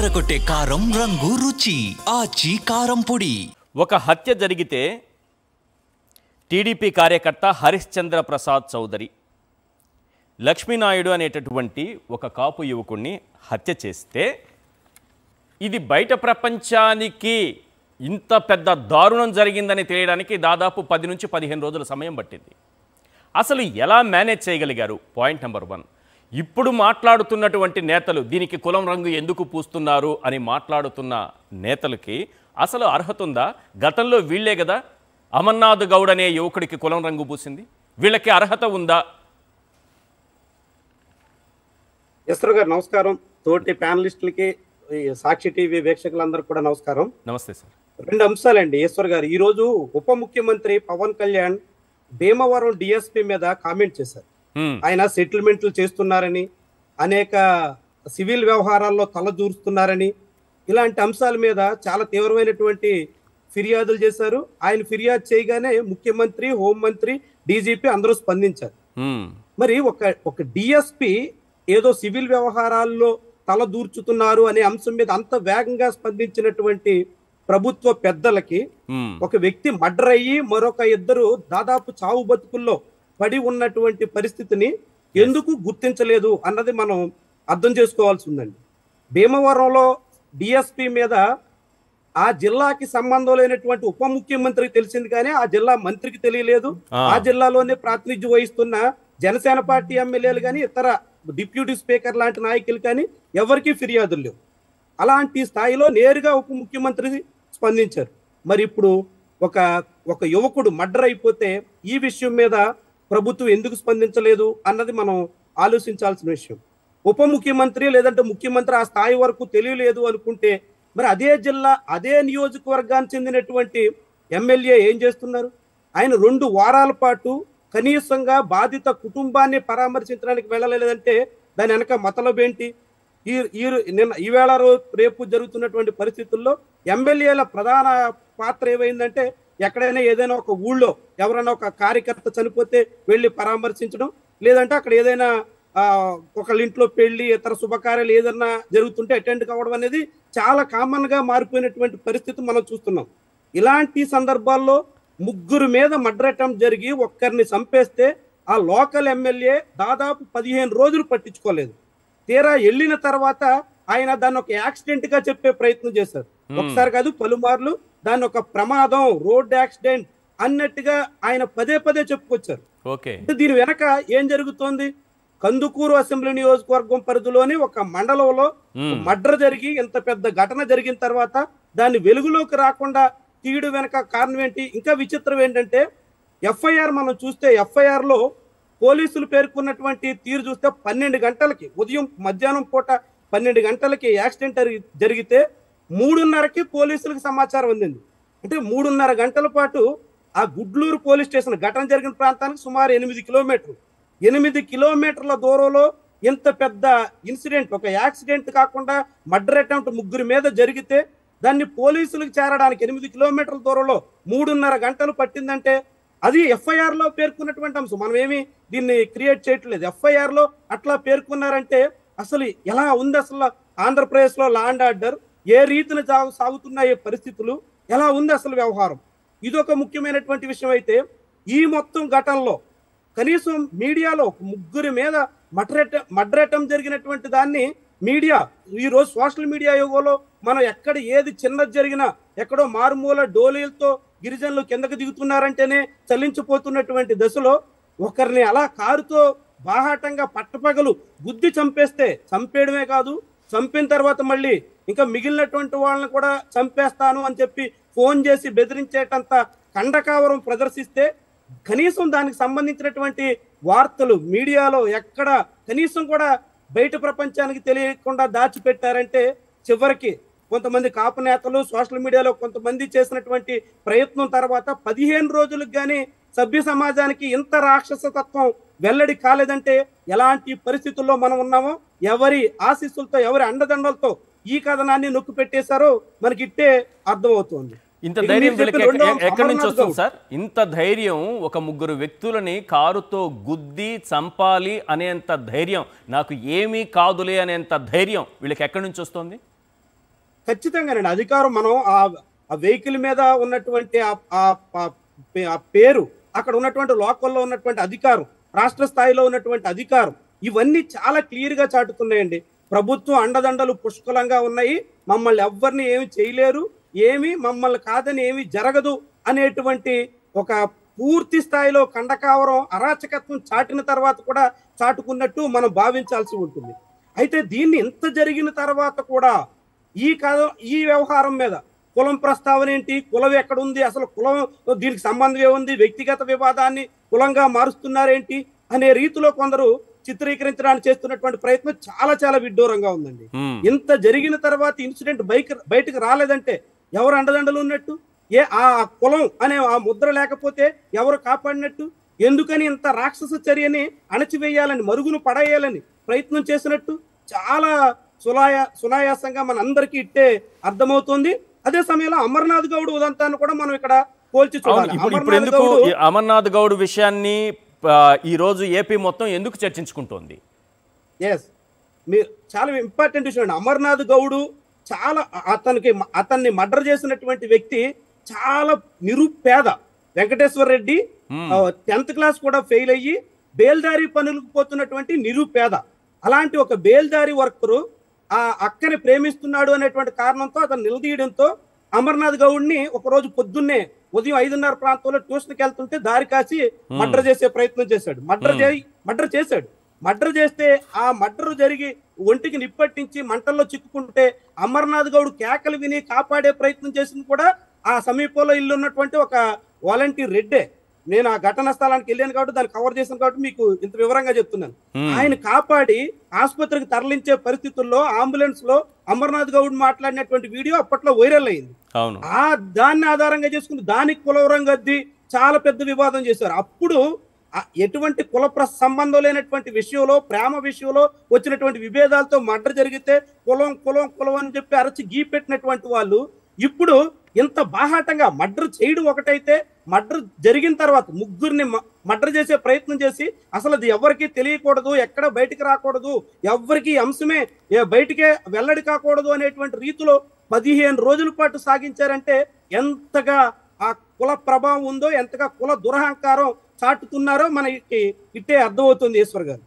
అదరగొట్టే కారం రంగు రుచి ఆచి కారం పొడి. ఒక హత్య జరిగితే టీడీపీ కార్యకర్త హరిశ్చంద్ర ప్రసాద్ చౌదరి లక్ష్మీనాయుడు అనేటటువంటి ఒక కాపు యువకుడిని హత్య చేస్తే ఇది బయట ప్రపంచానికి ఇంత పెద్ద దారుణం జరిగిందని తెలియడానికి దాదాపు 10 నుంచి 15 రోజుల సమయం పట్టింది. అసలు ఎలా మేనేజ్ చేయగలిగారు? Point number 1. ఇప్పుడు మాట్లాడుతున్నటువంటి నేతలు దీనికి కులం రంగు ఎందుకు పూస్తున్నారు అని మాట్లాడుతున్న నేతలకి అసలు అర్హత ఉందా? గతంలో వీళ్లే కదా అమర్నాథ్ గౌడ్ అనే యువకుడికి కులం రంగు పూసింది. వీళ్ళకి అర్హత ఉందా? ఎస్ఆర్ గారు నమస్కారం. తోటి ప్యానలిస్టులకి సాక్షి టీవీ వీక్షకులందరూ కూడా నమస్కారం. నమస్తే సార్. 2 అంశాలండి ఈశ్వర్ గారు. ఈ రోజు ఉప ముఖ్యమంత్రి పవన్ కళ్యాణ్ భీమవరం డిఎస్పీ మీద కామెంట్ చేశారు. ఆయన సెటిల్మెంట్లు చేస్తున్నారని, అనేక సివిల్ వ్యవహారాల్లో తలదూరుస్తున్నారని, ఇలాంటి అంశాల మీద చాలా తీవ్రమైనటువంటి ఫిర్యాదులు చేశారు. ఆయన ఫిర్యాదు చేయగానే ముఖ్యమంత్రి, హోంమంత్రి, డీజీపీ అందరూ స్పందించారు. మరి ఒక డిఎస్పీ ఏదో సివిల్ వ్యవహారాల్లో తలదూర్చుతున్నారు అనే అంశం మీద అంత వేగంగా స్పందించినటువంటి ప్రభుత్వ పెద్దలకి ఒక వ్యక్తి మర్డర్ అయ్యి మరొక ఇద్దరు దాదాపు చావు బతుకుల్లో పడి ఉన్నటువంటి పరిస్థితిని ఎందుకు గుర్తించలేదు అన్నది మనం అర్థం చేసుకోవాల్సి ఉందండి. భీమవరంలో డిఎస్పీ మీద ఆ జిల్లాకి సంబంధం లేనటువంటి ఉప ముఖ్యమంత్రికి తెలిసింది కానీ ఆ జిల్లా మంత్రికి తెలియలేదు. ఆ జిల్లాలోనే ప్రాతినిధ్యం వహిస్తున్న జనసేన పార్టీ ఎమ్మెల్యేలు కానీ ఇతర డిప్యూటీ స్పీకర్ లాంటి నాయకులు కానీ ఎవరికీ ఫిర్యాదులు లేవు. అలాంటి స్థాయిలో నేరుగా ఉప ముఖ్యమంత్రి స్పందించారు. మరి ఇప్పుడు ఒక యువకుడు మర్డర్ అయిపోతే ఈ విషయం మీద ప్రభుత్వం ఎందుకు స్పందించలేదు అన్నది మనం ఆలోచించాల్సిన విషయం. ఉప ముఖ్యమంత్రి లేదంటే ముఖ్యమంత్రి ఆ స్థాయి వరకు తెలియలేదు అనుకుంటే మరి అదే జిల్లా అదే నియోజకవర్గానికి చెందినటువంటి ఎమ్మెల్యే ఏం చేస్తున్నారు? ఆయన 2 వారాల పాటు కనీసంగా బాధిత కుటుంబాన్ని పరామర్శించడానికి వెళ్ళలేదంటే దాని వెనక మతలబ్ ఏంటి? ఈవేళ రేపు జరుగుతున్నటువంటి పరిస్థితుల్లో ఎమ్మెల్యేల ప్రధాన పాత్ర ఏమైందంటే ఎక్కడైనా ఏదైనా ఒక ఊళ్ళో ఎవరైనా ఒక కార్యకర్త చనిపోతే వెళ్ళి పరామర్శించడం, లేదంటే అక్కడ ఏదైనా ఒకళ్ళ ఇంట్లో పెళ్లి ఇతర శుభకార్యాలు ఏదైనా జరుగుతుంటే అటెండ్ కావడం అనేది చాలా కామన్ గా మారిపోయినటువంటి పరిస్థితి మనం చూస్తున్నాం. ఇలాంటి సందర్భాల్లో 3 మీద మర్డర్ అటెంప్ట్ జరిగి ఒక్కరిని చంపేస్తే ఆ లోకల్ ఎమ్మెల్యే దాదాపు 15 రోజులు పట్టించుకోలేదు. తీరా వెళ్ళిన తర్వాత ఆయన దాన్ని ఒక యాక్సిడెంట్ గా చెప్పే ప్రయత్నం చేశారు. ఒకసారి కాదు పలుమార్లు దాన్ని ఒక ప్రమాదం, రోడ్ యాక్సిడెంట్ అన్నట్టుగా ఆయన పదే చెప్పుకొచ్చారు. దీని వెనక ఏం జరుగుతోంది? కందుకూరు అసెంబ్లీ నియోజకవర్గం పరిధిలోని ఒక మండలంలో మర్డర్ జరిగి ఇంత పెద్ద ఘటన జరిగిన తర్వాత దాన్ని వెలుగులోకి రాకుండా తీయడం వెనక కారణం ఏంటి? ఇంకా విచిత్రం ఏంటంటే ఎఫ్ఐఆర్ మనం చూస్తే ఎఫ్ఐఆర్ లో పోలీసులు పేర్కొన్నటువంటి తీరు చూస్తే 12 గంటలకి ఉదయం మధ్యాహ్నం పూట 12 గంటలకి యాక్సిడెంట్ జరిగితే 3:30కి పోలీసులకు సమాచారం అందింది. అంటే 3:30 గంటల పాటు ఆ గుడ్లూరు పోలీస్ స్టేషన్ ఘటన జరిగిన ప్రాంతానికి సుమారు 8 కిలోమీటర్ల దూరంలో ఇంత పెద్ద ఇన్సిడెంట్, ఒక యాక్సిడెంట్ కాకుండా మర్డర్ అటెంప్ట్ 3 మీద జరిగితే దాన్ని పోలీసులకు చేరడానికి 8 కిలోమీటర్ల దూరంలో 3:30 గంటలు పట్టిందంటే అది ఎఫ్ఐఆర్ లో పేర్కొన్నటువంటి అంశం. మనం ఏమి దీన్ని క్రియేట్ చేయట్లేదు. ఎఫ్ఐఆర్ లో అట్లా పేర్కొన్నారంటే అసలు ఎలా ఉంది? అసలు ఆంధ్రప్రదేశ్ లో లా అండ్ ఆర్డర్ ఏ రీతిని సాగుతున్నాయి పరిస్థితులు, ఎలా ఉంది అసలు వ్యవహారం? ఇదొక ముఖ్యమైనటువంటి విషయం. అయితే ఈ మొత్తం ఘటనలో కనీసం మీడియాలో 3 మీద మర్డర్ అటెంప్ట్ జరిగినటువంటి దాన్ని మీడియా ఈ రోజు సోషల్ మీడియా యుగంలో మనం ఎక్కడ ఏది చిన్నది జరిగినా ఎక్కడో మారుమూల డోలీలతో గిరిజనులు కిందకు దిగుతున్నారంటేనే చలించిపోతున్నటువంటి దశలో ఒకరిని అలా కారుతో బాహాటంగా పట్టపగలు గుద్ది చంపేస్తే, చంపేయడమే కాదు చంపిన తర్వాత మళ్ళీ ఇంకా మిగిలినటువంటి వాళ్ళని కూడా చంపేస్తాను అని చెప్పి ఫోన్ చేసి బెదిరించేటంత కండకావరం ప్రదర్శిస్తే కనీసం దానికి సంబంధించినటువంటి వార్తలు మీడియాలో ఎక్కడ కనీసం కూడా బయట ప్రపంచానికి తెలియకుండా దాచిపెట్టారంటే చివరికి కొంతమంది కాపు నేతలు సోషల్ మీడియాలో కొంతమంది చేసినటువంటి ప్రయత్నం తర్వాత 15 రోజులకు కానీ సభ్య సమాజానికి ఇంత రాక్షసతత్వం వెల్లడి కాలేదంటే ఎలాంటి పరిస్థితుల్లో మనం ఉన్నామో, ఎవరి ఆశీస్సులతో ఎవరి అండదండలతో ఈ కథనాన్ని నొక్కి పెట్టేశారో మనకి ఇట్టే అర్థమవుతోంది. ఇంత ధైర్యం ఎక్కడి నుంచి వస్తుంది సార్? ఇంత ధైర్యం ఒక 3 వ్యక్తులని కారుతో గుద్ది చంపాలి అనేంత ధైర్యం, నాకు ఏమీ కాదులే అనేంత ధైర్యం వీళ్ళకి ఎక్కడి నుంచి వస్తుంది? ఖచ్చితంగానండి. అధికారం మనం ఆ వెహికల్ మీద ఉన్నటువంటి ఆ పేరు, అక్కడ ఉన్నటువంటి లోకల్లో ఉన్నటువంటి అధికారం, రాష్ట్ర స్థాయిలో ఉన్నటువంటి అధికారం, ఇవన్నీ చాలా క్లియర్ గా చాటుతున్నాయండి. ప్రభుత్వం అండదండలు పుష్కలంగా ఉన్నాయి, మమ్మల్ని ఎవ్వరిని ఏమి చేయలేరు, మమ్మల్ని కాదని ఏమి జరగదు అనేటువంటి ఒక పూర్తి స్థాయిలో కండకావరం అరాచకత్వం చాటిన తర్వాత కూడా చాటుకున్నట్టు మనం భావించాల్సి ఉంటుంది. అయితే దీన్ని ఇంత జరిగిన తర్వాత కూడా ఈ వ్యవహారం మీద కులం ప్రస్తావన ఏంటి, కులం ఎక్కడుంది, అసలు కులం దీనికి సంబంధం ఏముంది, వ్యక్తిగత వివాదాన్ని కులంగా మారుస్తున్నారేంటి అనే రీతిలో కొందరు చిత్రీకరించడానికి చేస్తున్నటువంటి ప్రయత్నం చాలా చాలా విడ్డూరంగా ఉందండి. ఇంత జరిగిన తర్వాత ఇన్సిడెంట్ బయటకు రాలేదంటే ఎవరు అండదండలు ఉన్నట్టు, ఆ కులం అనే ఆ ముద్ర లేకపోతే ఎవరు కాపాడినట్టు, ఎందుకని ఇంత రాక్షస చర్యని అణచివేయాలని, మరుగును పడేయాలని ప్రయత్నం చేసినట్టు చాలా సునాయాసంగా మన అందరికీ ఇట్టే అర్థమవుతుంది. అదే సమయంలో అమర్నాథ్ గౌడ్ ఉదంతాన్ని కూడా మనం ఇక్కడ పోల్చి చూడాలి. అమర్నాథ్ గౌడ్ విషయాన్ని ఈ రోజు ఏపీ మొత్తం ఎందుకు చర్చించుకుంటోంది? మీరు చాలా ఇంపార్టెంట్ విషయం అండి. అమర్నాథ్ గౌడ్ చాలా అతన్ని మర్డర్ చేసినటువంటి వ్యక్తి చాలా నిరుపేద వెంకటేశ్వర రెడ్డి, 10th క్లాస్ కూడా ఫెయిల్ అయ్యి బేల్దారి పనులకు పోతున్నటువంటి నిరుపేద. అలాంటి ఒక బేల్దారి వర్కరు ఆ అక్కని ప్రేమిస్తున్నాడు అనేటువంటి కారణంతో అతను నిలదీయడంతో అమర్నాథ్ గౌడ్ని ఒకరోజు పొద్దున్నే ఉదయం 5:30 ప్రాంతంలో ట్యూషన్కి వెళ్తుంటే దారి కాసి మర్డర్ చేసే ప్రయత్నం చేశాడు. మర్డర్ చేస్తే ఆ మర్డర్ జరిగి ఒంటికి నిప్పట్టించి మంటల్లో చిక్కుకుంటే అమర్నాథ్ గౌడ్ కేకలు విని కాపాడే ప్రయత్నం చేసింది కూడా ఆ సమీపంలో ఇల్లు ఉన్నటువంటి ఒక వాలంటీర్ రెడ్డే. నేను ఆ ఘటనా స్థలానికి వెళ్ళాను కాబట్టి దాన్ని కవర్ చేశాను కాబట్టి మీకు ఇంత వివరంగా చెప్తున్నాను. ఆయన కాపాడి ఆసుపత్రికి తరలించే పరిస్థితుల్లో అంబులెన్స్ లో అమర్నాథ్ గౌడ్ మాట్లాడినటువంటి వీడియో అప్పట్లో వైరల్ అయింది. దాన్ని ఆధారంగా చేసుకుని దానికి కులవరంగద్ది చాలా పెద్ద వివాదం చేశారు. అప్పుడు ఎటువంటి కుల సంబంధం లేనటువంటి విషయంలో, ప్రేమ విషయంలో వచ్చినటువంటి విభేదాలతో మర్డర్ జరిగితే కులం కులం కులం అని చెప్పి అరచి గీ పెట్టినటువంటి వాళ్ళు ఇప్పుడు ఇంత బాహాటంగా మర్డర్ చేయడం ఒకటైతే, మర్డర్ జరిగిన తర్వాత ముగ్గురిని మర్డర్ చేసే ప్రయత్నం చేసి అసలు అది ఎవరికి తెలియకూడదు, ఎక్కడ బయటికి రాకూడదు, ఎవరికి అంశమే బయటికే వెల్లడి కాకూడదు అనేటువంటి రీతిలో 15 రోజుల పాటు సాగించారంటే ఎంతగా ఆ కుల ప్రభావం ఉందో, ఎంతగా కుల దురహంకారం చాటుతున్నారో మనకి ఇట్టే అర్థమవుతుంది ఈశ్వర్ గారు.